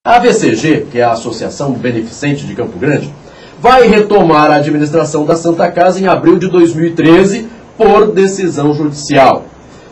A ABCG, que é a Associação Beneficente de Campo Grande, vai retomar a administração da Santa Casa em abril de 2013 por decisão judicial.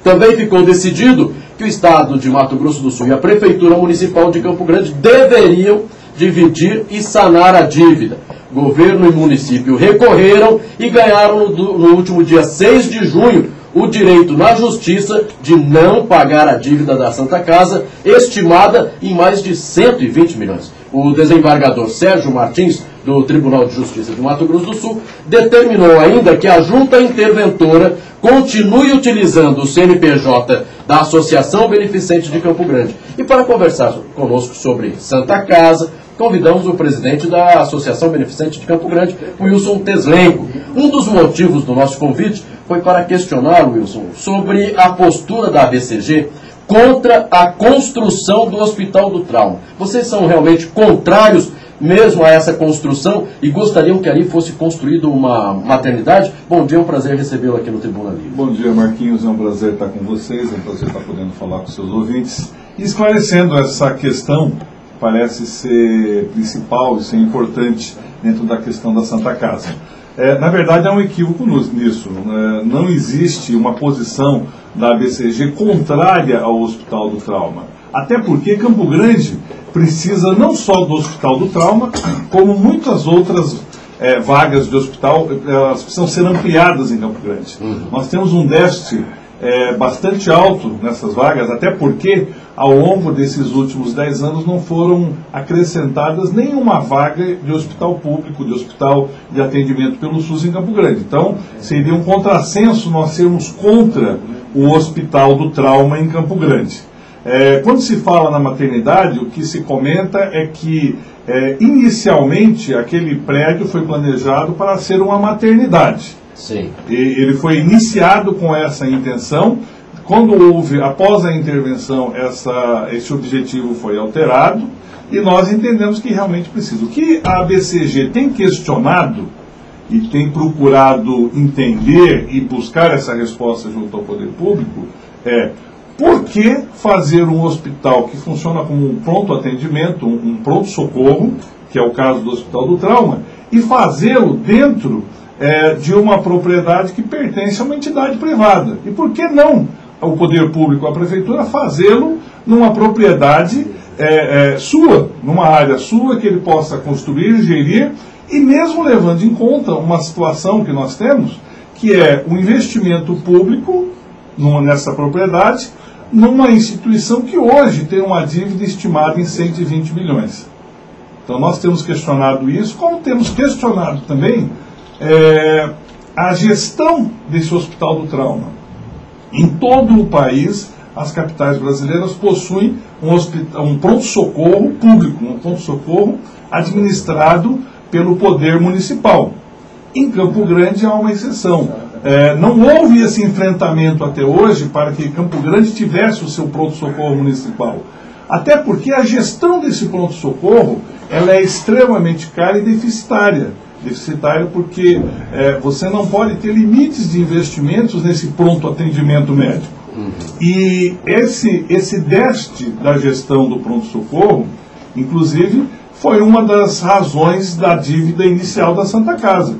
Também ficou decidido que o Estado de Mato Grosso do Sul e a Prefeitura Municipal de Campo Grande deveriam dividir e sanar a dívida. Governo e município recorreram e ganharam no último dia 6 de junho o direito na Justiça de não pagar a dívida da Santa Casa, estimada em mais de 120 milhões. O desembargador Sérgio Martins, do Tribunal de Justiça de Mato Grosso do Sul, determinou ainda que a junta interventora continue utilizando o CNPJ da Associação Beneficente de Campo Grande. E para conversar conosco sobre Santa Casa, convidamos o presidente da Associação Beneficente de Campo Grande, Wilson Teslenko. Um dos motivos do nosso convite foi para questionar, Wilson, sobre a postura da ABCG contra a construção do Hospital do Trauma. Vocês são realmente contrários mesmo a essa construção e gostariam que ali fosse construída uma maternidade? Bom dia, é um prazer recebê-lo aqui no Tribuna Livre. Bom dia, Marquinhos, é um prazer estar com vocês, é um prazer estar podendo falar com seus ouvintes e esclarecendo essa questão, parece ser principal e ser importante dentro da questão da Santa Casa. Na verdade, há um equívoco nisso. Não existe uma posição da ABCG contrária ao Hospital do Trauma. Até porque Campo Grande precisa não só do Hospital do Trauma, como muitas outras vagas de hospital, elas precisam ser ampliadas em Campo Grande. Nós temos um déficit bastante alto nessas vagas, até porque ao longo desses últimos 10 anos não foram acrescentadas nenhuma vaga de hospital público, de hospital de atendimento pelo SUS em Campo Grande. Então, seria um contrassenso nós sermos contra o Hospital do Trauma em Campo Grande. Quando se fala na maternidade, o que se comenta é que, inicialmente, aquele prédio foi planejado para ser uma maternidade. Sim. Ele foi iniciado com essa intenção. Quando houve, após a intervenção, esse objetivo foi alterado e nós entendemos que realmente precisa. O que a ABCG tem questionado e tem procurado entender e buscar essa resposta junto ao poder público é: por que fazer um hospital que funciona como um pronto atendimento, um pronto-socorro, que é o caso do Hospital do Trauma, e fazê-lo dentro de uma propriedade que pertence a uma entidade privada? E por que não o poder público, a prefeitura, fazê-lo numa propriedade sua, numa área sua, que ele possa construir, gerir, e mesmo levando em conta uma situação que nós temos, que é o investimento público nessa propriedade, numa instituição que hoje tem uma dívida estimada em 120 milhões. Então nós temos questionado isso, como temos questionado também a gestão desse Hospital do Trauma. Em todo o país, as capitais brasileiras possuem um pronto-socorro público, um pronto-socorro administrado pelo poder municipal. Em Campo Grande há uma exceção. Não houve esse enfrentamento até hoje para que Campo Grande tivesse o seu pronto-socorro municipal. Até porque a gestão desse pronto-socorro ela é extremamente cara e deficitária. Deficitário porque você não pode ter limites de investimentos nesse pronto atendimento médico. E esse déficit da gestão do pronto-socorro, inclusive, foi uma das razões da dívida inicial da Santa Casa.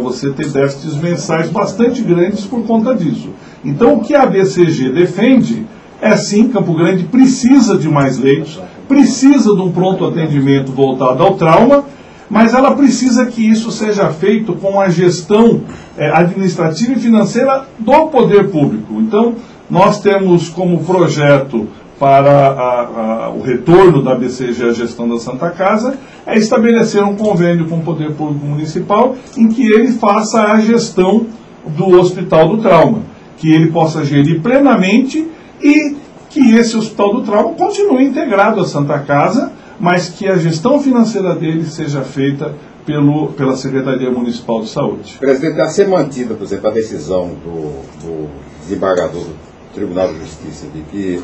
Você tem déficits mensais bastante grandes por conta disso. Então, o que a ABCG defende é sim, Campo Grande precisa de mais leitos, precisa de um pronto atendimento voltado ao trauma, mas ela precisa que isso seja feito com a gestão administrativa e financeira do poder público. Então, nós temos como projeto para o retorno da ABCG à gestão da Santa Casa estabelecer um convênio com o poder público municipal em que ele faça a gestão do Hospital do Trauma, que ele possa gerir plenamente e que esse Hospital do Trauma continue integrado à Santa Casa, mas que a gestão financeira dele seja feita pela Secretaria Municipal de Saúde. Presidente, a ser mantida, por exemplo, a decisão do desembargador do Tribunal de Justiça de que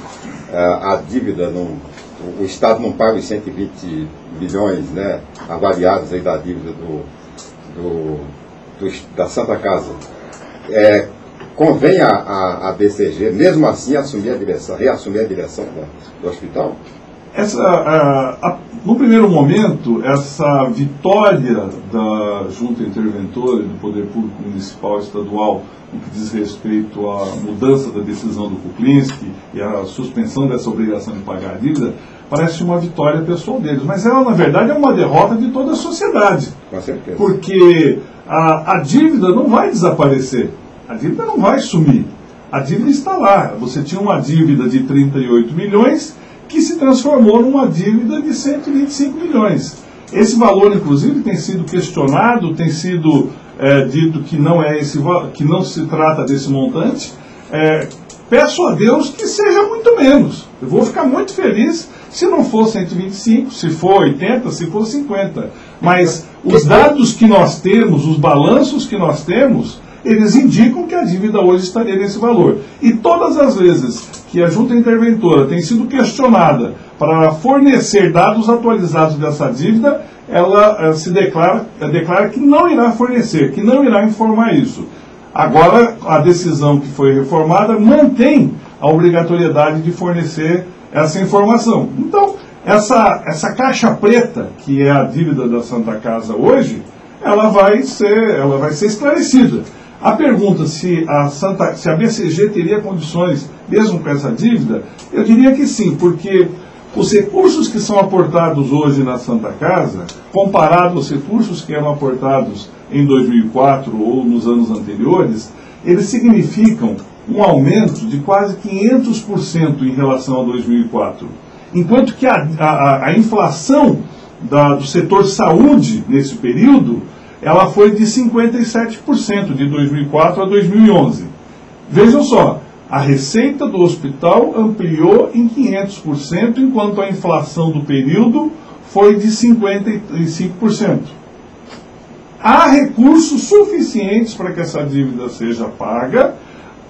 a dívida, o Estado não paga os 120 bilhões, avaliados aí da dívida da Santa Casa, convém a ABCG, mesmo assim, reassumir a direção do hospital? No primeiro momento, essa vitória da Junta Interventora e do Poder Público Municipal e Estadual no que diz respeito à mudança da decisão do Kuklinski e à suspensão dessa obrigação de pagar a dívida, parece uma vitória pessoal deles. Mas ela, na verdade, é uma derrota de toda a sociedade. Com certeza. Porque a dívida não vai desaparecer. A dívida não vai sumir. A dívida está lá. Você tinha uma dívida de 38 milhões que se transformou numa dívida de 125 milhões. Esse valor, inclusive, tem sido questionado, tem sido dito que não é que não se trata desse montante. Peço a Deus que seja muito menos. Eu vou ficar muito feliz se não for 125, se for 80, se for 50. Mas os dados que nós temos, os balanços que nós temos, eles indicam que a dívida hoje estaria nesse valor. E todas as vezes que a Junta Interventora tem sido questionada para fornecer dados atualizados dessa dívida, ela se declara que não irá fornecer, que não irá informar isso. Agora, a decisão que foi reformada mantém a obrigatoriedade de fornecer essa informação. Então, essa caixa preta, que é a dívida da Santa Casa hoje, ela vai ser esclarecida. A pergunta se a BCG teria condições, mesmo com essa dívida, eu diria que sim, porque os recursos que são aportados hoje na Santa Casa, comparado aos recursos que eram aportados em 2004 ou nos anos anteriores, eles significam um aumento de quase 500% em relação a 2004. Enquanto que a inflação do setor saúde nesse período, ela foi de 57% de 2004 a 2011. Vejam só, a receita do hospital ampliou em 500%, enquanto a inflação do período foi de 55%. Há recursos suficientes para que essa dívida seja paga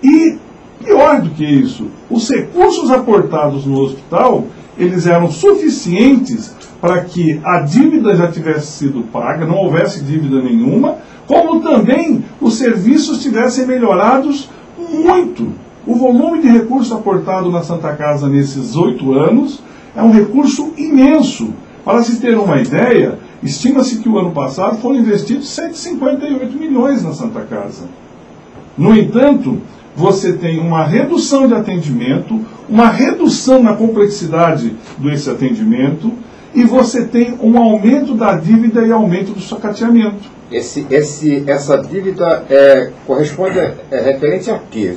e, pior do que isso, os recursos aportados no hospital, eles eram suficientes para que a dívida já tivesse sido paga, não houvesse dívida nenhuma, como também os serviços tivessem melhorados muito. O volume de recursos aportado na Santa Casa nesses 8 anos é um recurso imenso. Para se ter uma ideia, estima-se que o ano passado foram investidos 158 milhões na Santa Casa. No entanto, você tem uma redução de atendimento, uma redução na complexidade desse atendimento, e você tem um aumento da dívida e aumento do socateamento. Essa dívida corresponde referente a quê?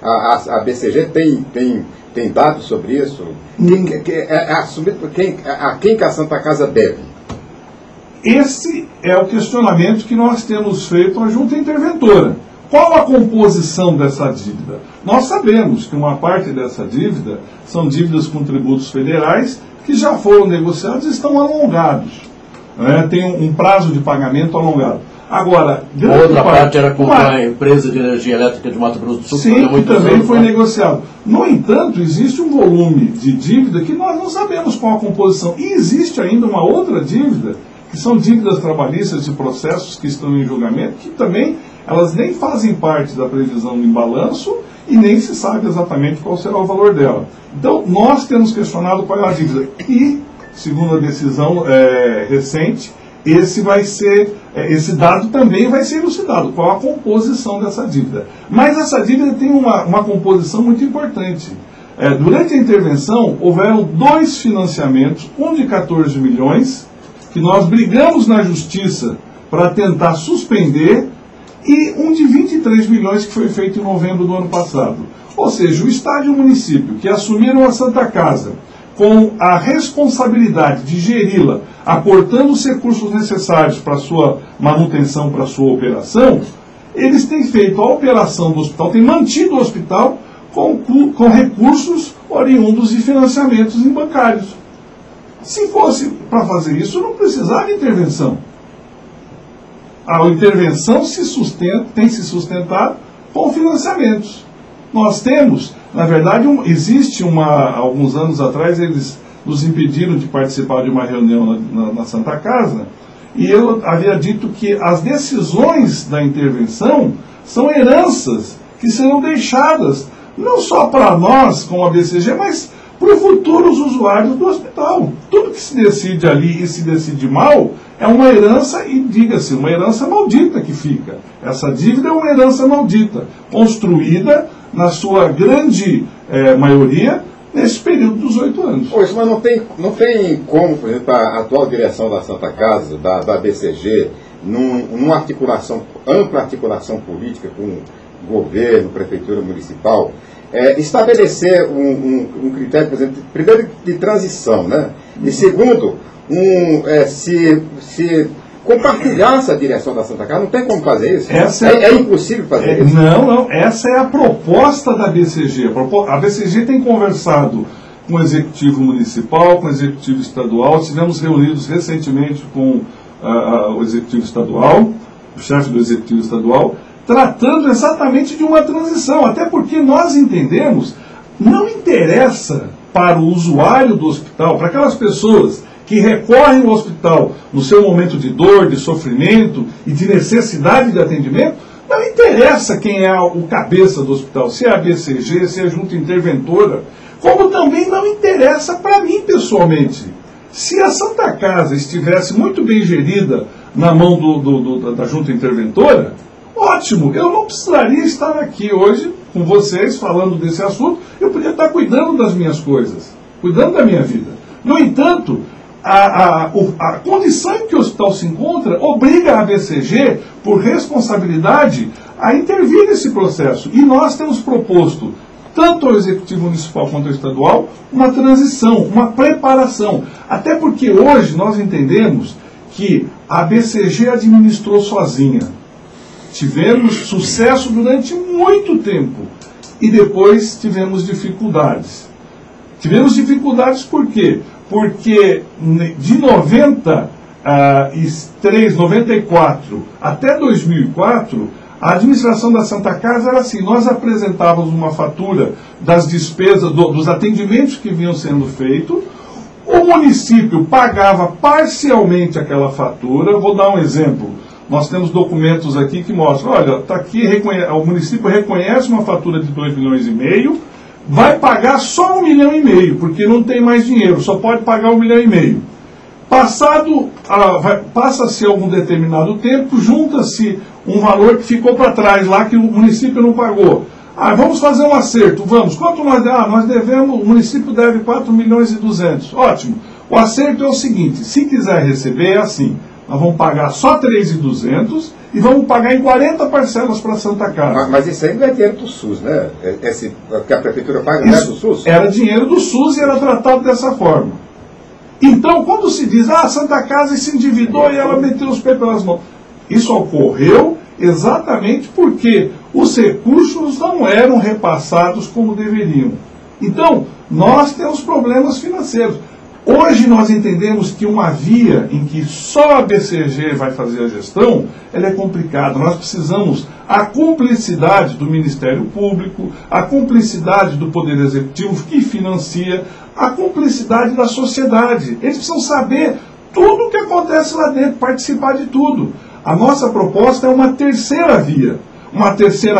A BCG tem dados sobre isso? A quem que a Santa Casa deve? Esse é o questionamento que nós temos feito à Junta Interventora. Qual a composição dessa dívida? Nós sabemos que uma parte dessa dívida são dívidas com tributos federais que já foram negociados e estão alongados. Tem um prazo de pagamento alongado. Agora, outra parte era com a empresa de energia elétrica de Mato Grosso do Sul. Sim, que também foi negociado. No entanto, existe um volume de dívida que nós não sabemos qual a composição. E existe ainda uma outra dívida, que são dívidas trabalhistas de processos que estão em julgamento, que também elas nem fazem parte da previsão em balanço e nem se sabe exatamente qual será o valor dela. Então, nós temos questionado qual é a dívida. E, segundo a decisão recente, esse dado também vai ser elucidado, qual a composição dessa dívida. Mas essa dívida tem uma composição muito importante. Durante a intervenção, houveram 2 financiamentos, um de 14 milhões, que nós brigamos na Justiça para tentar suspender, e um de 23 milhões que foi feito em novembro do ano passado. Ou seja, o Estado e o município que assumiram a Santa Casa com a responsabilidade de geri-la, aportando os recursos necessários para a sua manutenção, para a sua operação, eles têm feito a operação do hospital, têm mantido o hospital com recursos oriundos de financiamentos bancários. Se fosse para fazer isso, não precisava de intervenção. A intervenção tem se sustentado com financiamentos. Nós temos, na verdade, alguns anos atrás, eles nos impediram de participar de uma reunião na Santa Casa, e eu havia dito que as decisões da intervenção são heranças que serão deixadas, não só para nós, como a BCG, mas para os futuros usuários do hospital. Tudo que se decide ali e se decide mal é uma herança, e diga-se, uma herança maldita que fica. Essa dívida é uma herança maldita, construída na sua grande maioria nesse período dos 8 anos. Pois, mas não tem como, por exemplo, a atual direção da Santa Casa, da BCG, numa ampla articulação política com governo, prefeitura municipal, estabelecer um critério, por exemplo, primeiro de transição, né? E segundo, se compartilhar essa direção da Santa Casa, não tem como fazer isso? É impossível fazer isso? Não, essa é a proposta da BCG. A BCG tem conversado com o Executivo Municipal, com o Executivo Estadual, estivemos reunidos recentemente com o Executivo Estadual, o chefe do Executivo Estadual, tratando exatamente de uma transição, até porque nós entendemos, não interessa para o usuário do hospital, para aquelas pessoas que recorrem ao hospital no seu momento de dor, de sofrimento e de necessidade de atendimento, não interessa quem é o cabeça do hospital, se é a BCG, se é a junta interventora, como também não interessa para mim pessoalmente. Se a Santa Casa estivesse muito bem gerida na mão da junta interventora, ótimo, eu não precisaria estar aqui hoje com vocês falando desse assunto, eu podia estar cuidando das minhas coisas, cuidando da minha vida. No entanto, a condição em que o hospital se encontra obriga a BCG, por responsabilidade, a intervir nesse processo. E nós temos proposto, tanto ao Executivo Municipal quanto ao Estadual, uma transição, uma preparação. Até porque hoje nós entendemos que a BCG administrou sozinha. Tivemos sucesso durante muito tempo e depois tivemos dificuldades. Tivemos dificuldades por quê? Porque de 94 até 2004, a administração da Santa Casa era assim, nós apresentávamos uma fatura das despesas, dos atendimentos que vinham sendo feitos, o município pagava parcialmente aquela fatura. Vou dar um exemplo. Nós temos documentos aqui que mostram, olha, está aqui, o município reconhece uma fatura de 2,5 milhões, vai pagar só 1,5 milhão, porque não tem mais dinheiro, só pode pagar 1,5 milhão. Passa-se algum determinado tempo, junta-se um valor que ficou para trás lá, que o município não pagou. Vamos fazer um acerto, vamos. Quanto nós devemos? Nós devemos, o município deve 4,2 milhões. Ótimo. O acerto é o seguinte, se quiser receber é assim, nós vamos pagar só 3.200 e vamos pagar em 40 parcelas para a Santa Casa. Mas isso aí não é dinheiro do SUS, né? Que a prefeitura paga não é do SUS? Era dinheiro do SUS e era tratado dessa forma. Então, quando se diz, a Santa Casa se endividou e ela meteu os pés pelas mãos, isso ocorreu exatamente porque os recursos não eram repassados como deveriam. Então, nós temos problemas financeiros. Hoje nós entendemos que uma via em que só a BCG vai fazer a gestão, ela é complicada. Nós precisamos a cumplicidade do Ministério Público, a cumplicidade do Poder Executivo que financia, a cumplicidade da sociedade. Eles precisam saber tudo o que acontece lá dentro, participar de tudo. A nossa proposta é uma terceira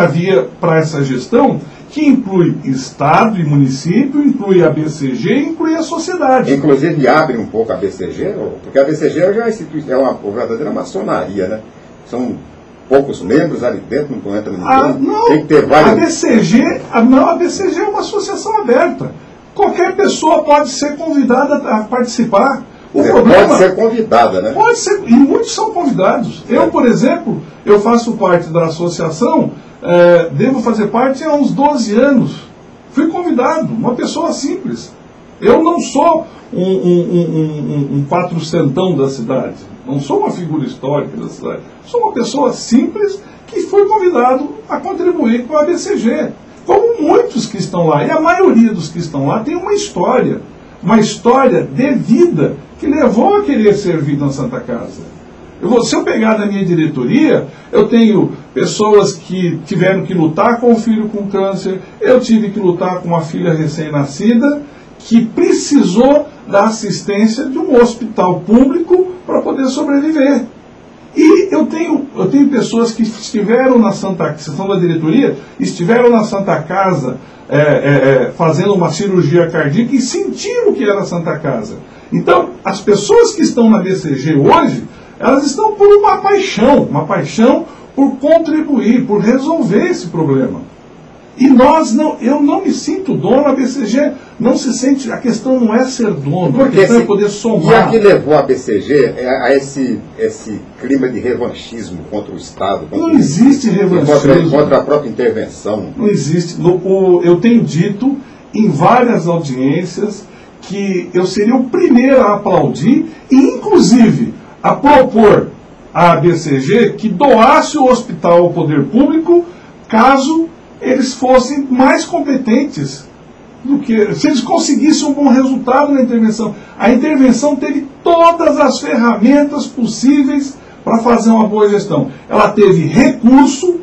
via para essa gestão, que inclui Estado e município, inclui a BCG e inclui a sociedade. Inclusive abre um pouco a BCG, porque a BCG é uma verdadeira maçonaria, né? São poucos membros ali dentro, não entra ninguém. Não, tem que ter vários... a BCG é uma associação aberta. Qualquer pessoa pode ser convidada a participar. Pode ser convidada, né? Pode ser, e muitos são convidados. Eu, por exemplo, eu faço parte da associação, devo fazer parte há uns 12 anos. Fui convidado, uma pessoa simples. Eu não sou um patrocentão da cidade, não sou uma figura histórica da cidade. Sou uma pessoa simples que foi convidado a contribuir com a BCG. Como muitos que estão lá, e a maioria dos que estão lá tem uma história de vida que levou a querer servir na Santa Casa. Se eu pegar da minha diretoria, eu tenho pessoas que tiveram que lutar com o filho com câncer, eu tive que lutar com uma filha recém-nascida, que precisou da assistência de um hospital público para poder sobreviver. E eu tenho pessoas que estiveram na Santa Casa, vocês são da diretoria, estiveram na Santa Casa fazendo uma cirurgia cardíaca e sentiram que era a Santa Casa. Então, as pessoas que estão na BCG hoje, elas estão por uma paixão por contribuir, por resolver esse problema. E eu não me sinto dono, a BCG não se sente, a questão não é ser dono, a questão é poder somar. E a que levou a BCG a esse clima de revanchismo contra o Estado? Não existe revanchismo. Contra a própria intervenção. Não existe. Eu tenho dito em várias audiências que eu seria o primeiro a aplaudir e, inclusive, a propor à BCG que doasse o hospital ao poder público caso eles fossem mais competentes do que se eles conseguissem um bom resultado na intervenção. A intervenção teve todas as ferramentas possíveis para fazer uma boa gestão. Ela teve recurso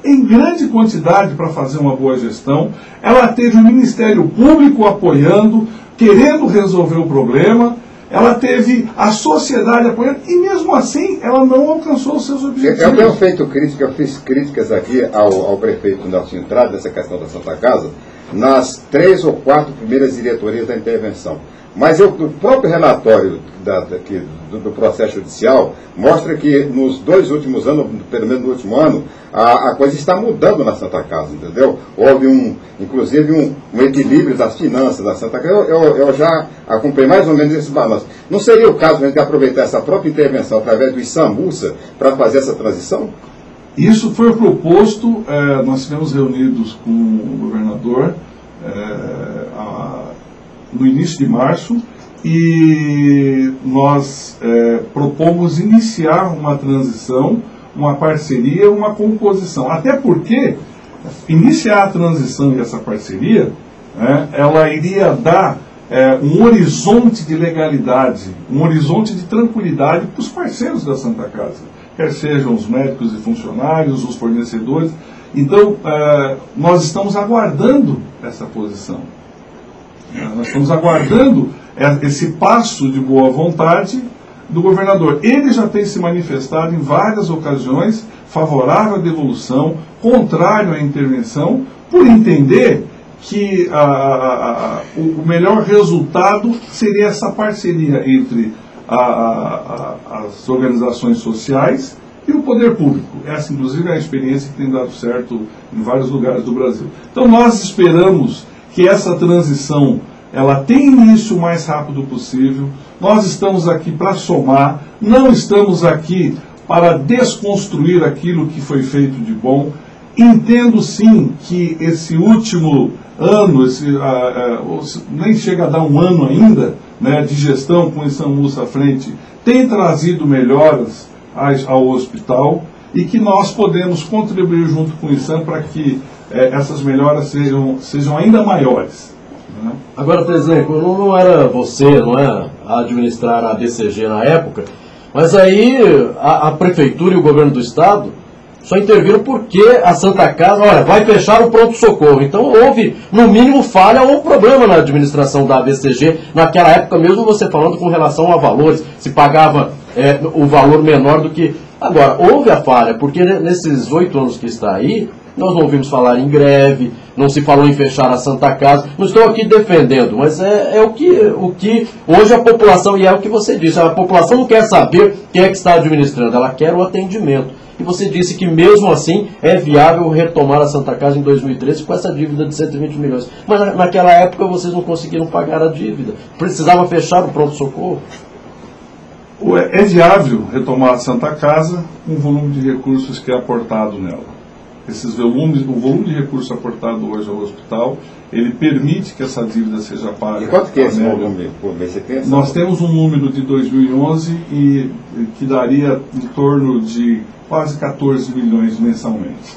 em grande quantidade para fazer uma boa gestão. Ela teve o Ministério Público apoiando, querendo resolver o problema. Ela teve a sociedade apoiando e, mesmo assim, ela não alcançou os seus objetivos. Eu tenho feito crítica, eu fiz críticas aqui ao prefeito Nelson Andrade, dessa questão da Santa Casa, nas 3 ou 4 primeiras diretorias da intervenção. Mas o próprio relatório do processo judicial mostra que nos 2 últimos anos, pelo menos no último ano, a coisa está mudando na Santa Casa, entendeu? Houve inclusive um equilíbrio das finanças da Santa Casa. Eu já acompanhei mais ou menos esse balanço. Não seria o caso de aproveitar essa própria intervenção através do ISAMUSA para fazer essa transição? Isso foi proposto, nós estivemos reunidos com o governador no início de março e nós propomos iniciar uma transição, uma parceria, uma composição. Até porque iniciar a transição e essa parceria, ela iria dar um horizonte de legalidade, um horizonte de tranquilidade para os parceiros da Santa Casa, quer sejam os médicos e funcionários, os fornecedores. Então, nós estamos aguardando essa posição. Nós estamos aguardando esse passo de boa vontade do governador. Ele já tem se manifestado em várias ocasiões favorável à devolução, contrário à intervenção, por entender que o melhor resultado seria essa parceria entre as organizações sociais e o poder público. Essa, inclusive, é a experiência que tem dado certo em vários lugares do Brasil. Então, nós esperamos que essa transição ela tenha início o mais rápido possível. Nós estamos aqui para somar, não estamos aqui para desconstruir aquilo que foi feito de bom. Entendo, sim, que esse último ano, nem chega a dar um ano ainda, de gestão com o ISAMUSA à frente, tem trazido melhoras ao hospital e que nós podemos contribuir junto com o ISAM para que essas melhoras sejam ainda maiores. Agora, presidente, não era você, não é, a administrar a BCG na época, mas aí a prefeitura e o governo do estado só interviram porque a Santa Casa, olha, vai fechar o pronto-socorro. Então houve, no mínimo, falha ou problema na administração da BCG naquela época, mesmo você falando com relação a valores, se pagava o valor menor do que... Agora, houve a falha, porque nesses 8 anos que está aí, nós não ouvimos falar em greve, não se falou em fechar a Santa Casa. Não estou aqui defendendo, mas é o que hoje a população, e é o que você disse, a população não quer saber quem é que está administrando, ela quer o atendimento. E você disse que mesmo assim é viável retomar a Santa Casa em 2013 com essa dívida de 120 milhões. Mas naquela época vocês não conseguiram pagar a dívida. Precisava fechar o pronto-socorro? É viável retomar a Santa Casa com o volume de recursos que é aportado nela. O volume de recursos aportado hoje ao hospital, ele permite que essa dívida seja paga. E quanto que é esse volume por mês? Você pensa? Nós temos um número de 2011 e que daria em torno de quase 14 milhões mensalmente.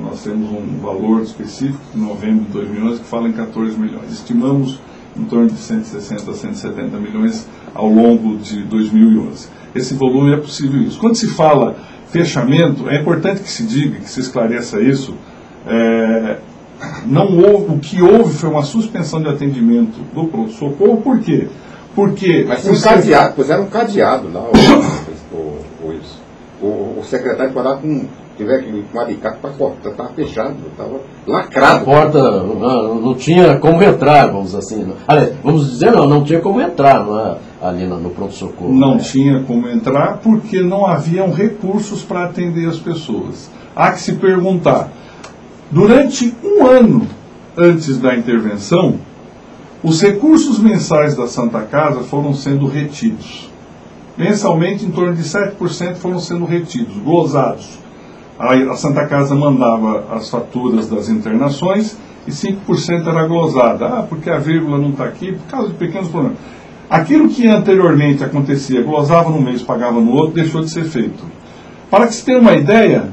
Nós temos um valor específico, de novembro de 2011, que fala em 14 milhões. Estimamos em torno de 160 a 170 milhões ao longo de 2011. Esse volume é possível isso. Quando se fala fechamento, é importante que se diga, que se esclareça isso, o que houve foi uma suspensão de atendimento do pronto-socorro. Por quê? Porque mas tinha um cadeado, puseram um cadeado lá, o secretário foi lá tiver que com um alicate para cortar, estava fechado, estava lacrado. A porta não tinha como entrar, vamos assim. Aliás, vamos dizer, não tinha como entrar ali no pronto-socorro. Não tinha como entrar porque não haviam recursos para atender as pessoas. Há que se perguntar, durante um ano antes da intervenção, os recursos mensais da Santa Casa foram sendo retidos. Mensalmente, em torno de 7% foram sendo retidos, glosados. A Santa Casa mandava as faturas das internações e 5% era glosada. Porque a vírgula não está aqui, por causa de pequenos problemas. Aquilo que anteriormente acontecia, glosava num mês, pagava no outro, deixou de ser feito. Para que se tenha uma ideia,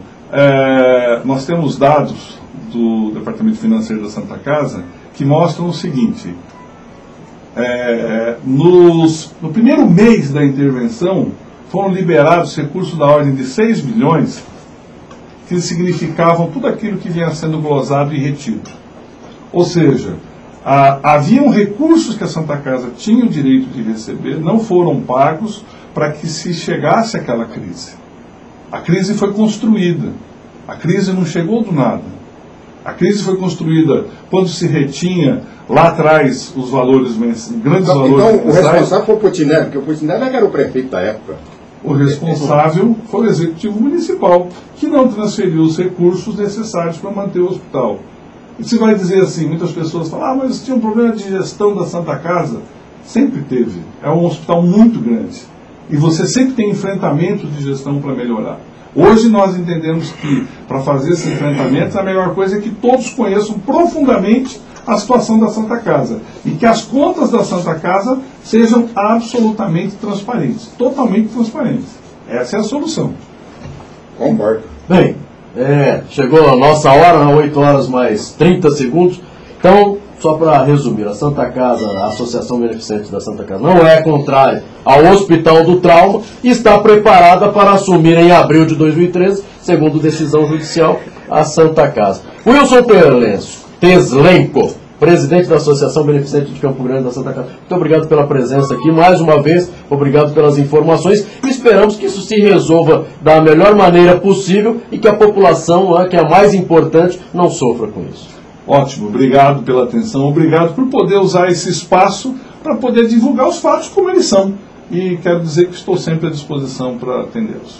nós temos dados do Departamento Financeiro da Santa Casa que mostram o seguinte: no primeiro mês da intervenção foram liberados recursos da ordem de 6 bilhões, que significavam tudo aquilo que vinha sendo glosado e retido. Ou seja, haviam recursos que a Santa Casa tinha o direito de receber, não foram pagos para que se chegasse àquela crise. A crise foi construída, a crise não chegou do nada. A crise foi construída quando se retinha lá atrás os valores grandes valores mensais. Então, o responsável foi o Putinelli, porque o Putinelli era o prefeito da época. O responsável foi o Executivo Municipal, que não transferiu os recursos necessários para manter o hospital. E você vai dizer assim, muitas pessoas falam, mas tinha um problema de gestão da Santa Casa. Sempre teve. É um hospital muito grande. E você sempre tem enfrentamento de gestão para melhorar. Hoje nós entendemos que, para fazer esse enfrentamento, a melhor coisa é que todos conheçam profundamente a situação da Santa Casa. E que as contas da Santa Casa sejam absolutamente transparentes. Totalmente transparentes. Essa é a solução. Concordo. Bem, chegou a nossa hora, 8 horas mais 30 segundos. Então, só para resumir, a Santa Casa, a Associação Beneficente da Santa Casa, não é contrária ao Hospital do Trauma e está preparada para assumir em abril de 2013, segundo decisão judicial, a Santa Casa. Wilson Teslenco, presidente da Associação Beneficente de Campo Grande da Santa Casa, muito obrigado pela presença aqui, mais uma vez, obrigado pelas informações, e esperamos que isso se resolva da melhor maneira possível e que a população, que é a mais importante, não sofra com isso. Ótimo, obrigado pela atenção, obrigado por poder usar esse espaço para poder divulgar os fatos como eles são. E quero dizer que estou sempre à disposição para atendê-los.